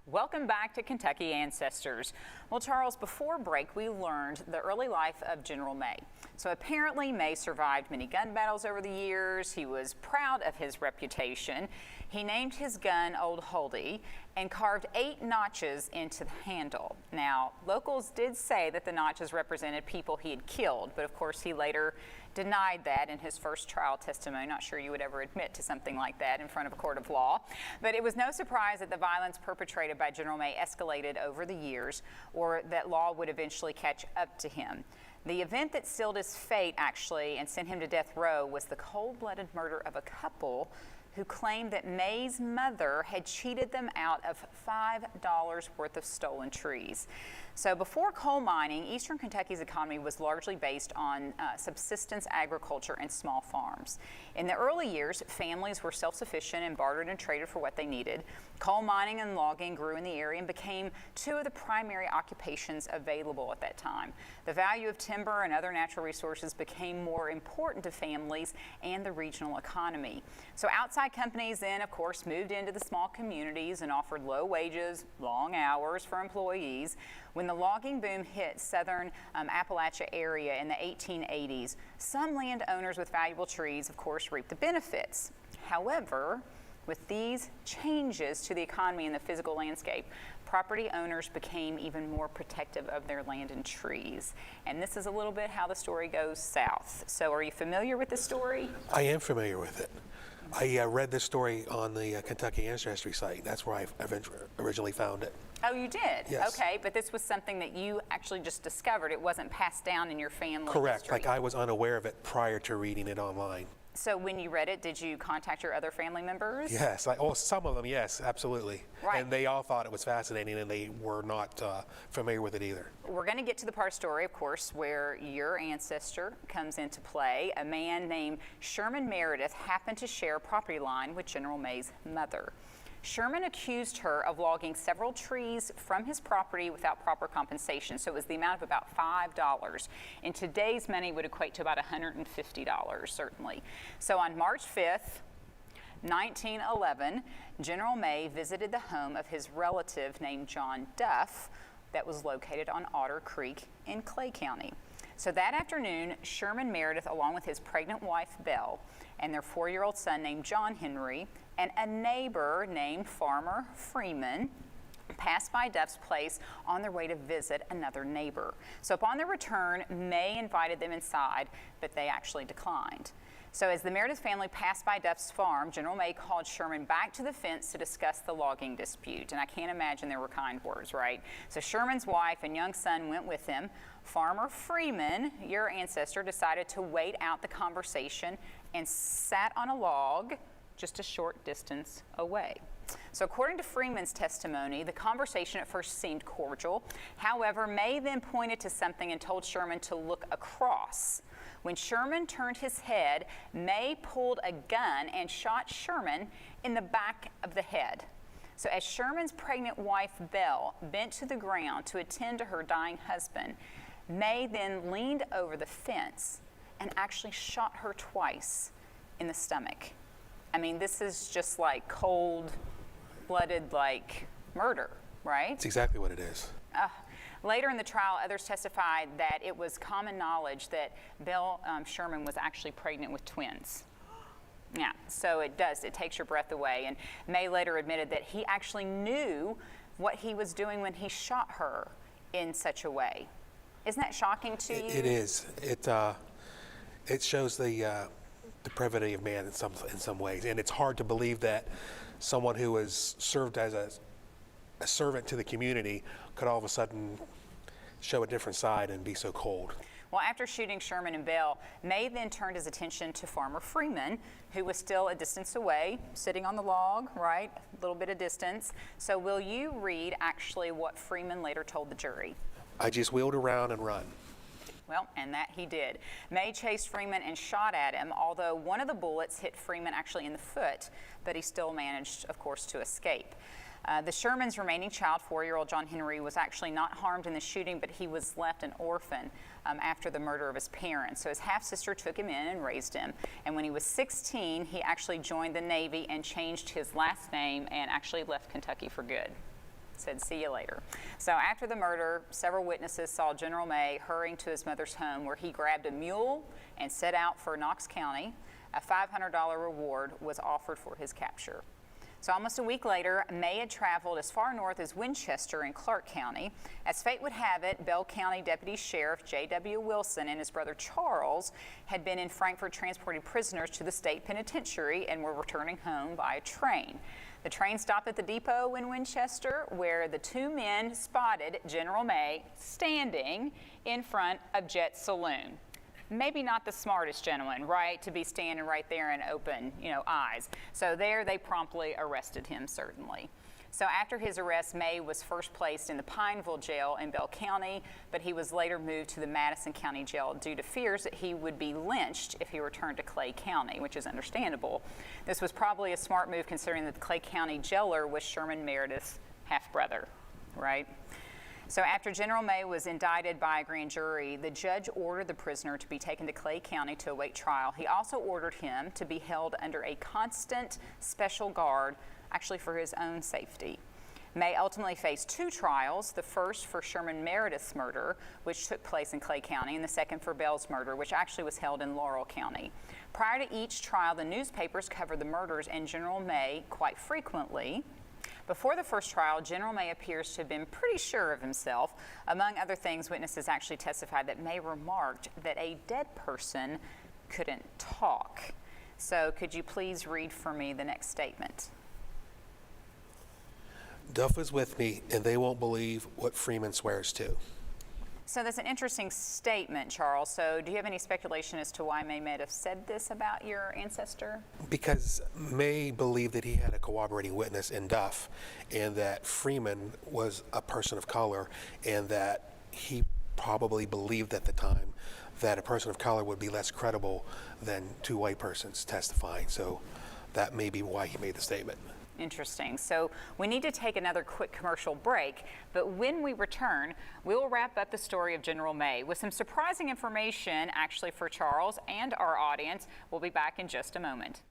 Welcome back to Kentucky Ancestors. Well, Charles, before break, we learned the early life of General May. So apparently May survived many gun battles over the years. He was proud of his reputation. He named his gun Old Huldy and carved 8 notches into the handle. Now, locals did say that the notches represented people he had killed, but of course he later denied that in his first trial testimony. Not sure you would ever admit to something like that in front of a court of law. But it was no surprise that the violence perpetrated by General May escalated over the years, or that law would eventually catch up to him. The event that sealed his fate, actually, and sent him to death row was the cold-blooded murder of a couple who claimed that May's mother had cheated them out of $5 worth of stolen trees. So before coal mining, Eastern Kentucky's economy was largely based on subsistence agriculture and small farms. In the early years, families were self-sufficient and bartered and traded for what they needed. Coal mining and logging grew in the area and became 2 of the primary occupations available at that time. The value of timber and other natural resources became more important to families and the regional economy. So outside companies then, of course, moved into the small communities and offered low wages, long hours for employees. When the logging boom hit southern Appalachia area in the 1880s, some landowners with valuable trees, of course, reaped the benefits. However, with these changes to the economy and the physical landscape, property owners became even more protective of their land and trees. And this is a little bit how the story goes south. So are you familiar with the story? I am familiar with it. I read this story on the Kentucky Ancestry site. That's where I originally found it. Oh, you did? Yes. Okay, but this was something that you actually just discovered. It wasn't passed down in your family Correct. history. Like I was unaware of it prior to reading it online. So when you read it, did you contact your other family members? Yes. Some of them, yes, absolutely. Right. And they all thought it was fascinating, and they were not familiar with it either. We're going to get to the part of the story, of course, where your ancestor comes into play. A man named Sherman Meredith happened to share a property line with General May's mother. Sherman accused her of logging several trees from his property without proper compensation. So it was the amount of about $5. In today's money would equate to about $150, certainly. So on March 5th, 1911, General May visited the home of his relative named John Duff that was located on Otter Creek in Clay County. So that afternoon, Sherman Meredith, along with his pregnant wife, Belle, and their 4-year-old son named John Henry, and a neighbor named Farmer Freeman, passed by Duff's place on their way to visit another neighbor. So upon their return, May invited them inside, but they actually declined. So as the Meredith family passed by Duff's farm, General May called Sherman back to the fence to discuss the logging dispute. And I can't imagine there were kind words, right? So Sherman's wife and young son went with him. Farmer Freeman, your ancestor, decided to wait out the conversation and sat on a log just a short distance away. So according to Freeman's testimony, the conversation at first seemed cordial. However, May then pointed to something and told Sherman to look across. When Sherman turned his head, May pulled a gun and shot Sherman in the back of the head. So as Sherman's pregnant wife, Belle, bent to the ground to attend to her dying husband, May then leaned over the fence and actually shot her twice in the stomach. I mean, this is just like cold-blooded, like murder, right? That's exactly what it is. Later in the trial, others testified that it was common knowledge that Belle Sherman was actually pregnant with twins. Yeah, so it takes your breath away. And May later admitted that he actually knew what he was doing when he shot her in such a way. Isn't that shocking to you? It is. It shows the depravity of man in some ways, and it's hard to believe that someone who has served as a servant to the community could all of a sudden show a different side and be so cold. Well, after shooting Sherman and Belle, May then turned his attention to Farmer Freeman, who was still a distance away, sitting on the log, right? A little bit of distance. So will you read actually what Freeman later told the jury? I just wheeled around and run. Well, and that he did. May chased Freeman and shot at him, although one of the bullets hit Freeman actually in the foot, but he still managed, of course, to escape. The Sherman's remaining child, 4-year-old John Henry, was actually not harmed in the shooting, but he was left an orphan after the murder of his parents. So his half-sister took him in and raised him. And when he was 16, he actually joined the Navy and changed his last name and actually left Kentucky for good. said, "See you later." So after the murder, several witnesses saw General May hurrying to his mother's home, where he grabbed a mule and set out for Knox County. A $500 reward was offered for his capture. So almost a week later, May had traveled as far north as Winchester in Clark County. As fate would have it, Bell County Deputy Sheriff J.W. Wilson and his brother Charles had been in Frankfort transporting prisoners to the state penitentiary and were returning home by train. The train stopped at the depot in Winchester, where the two men spotted General May standing in front of Jet's Saloon. Maybe not the smartest gentleman, right, to be standing right there and open, eyes. So there they promptly arrested him, certainly. So after his arrest, May was first placed in the Pineville jail in Bell County, but he was later moved to the Madison County jail due to fears that he would be lynched if he returned to Clay County, which is understandable. This was probably a smart move considering that the Clay County jailer was Sherman Meredith's half-brother, right? So after General May was indicted by a grand jury, the judge ordered the prisoner to be taken to Clay County to await trial. He also ordered him to be held under a constant special guard, actually for his own safety. May ultimately faced two trials, the first for Sherman Meredith's murder, which took place in Clay County, and the second for Bell's murder, which actually was held in Laurel County. Prior to each trial, the newspapers covered the murders and General May quite frequently. Before the first trial, General May appears to have been pretty sure of himself. Among other things, witnesses actually testified that May remarked that a dead person couldn't talk. So could you please read for me the next statement? Duff is with me, and they won't believe what Freeman swears to. So that's an interesting statement, Charles. So do you have any speculation as to why May may have said this about your ancestor? Because May believed that he had a cooperating witness in Duff, and that Freeman was a person of color, and that he probably believed at the time that a person of color would be less credible than two white persons testifying. So that may be why he made the statement. Interesting. So we need to take another quick commercial break, but when we return, we will wrap up the story of General May with some surprising information actually for Charles and our audience. We'll be back in just a moment.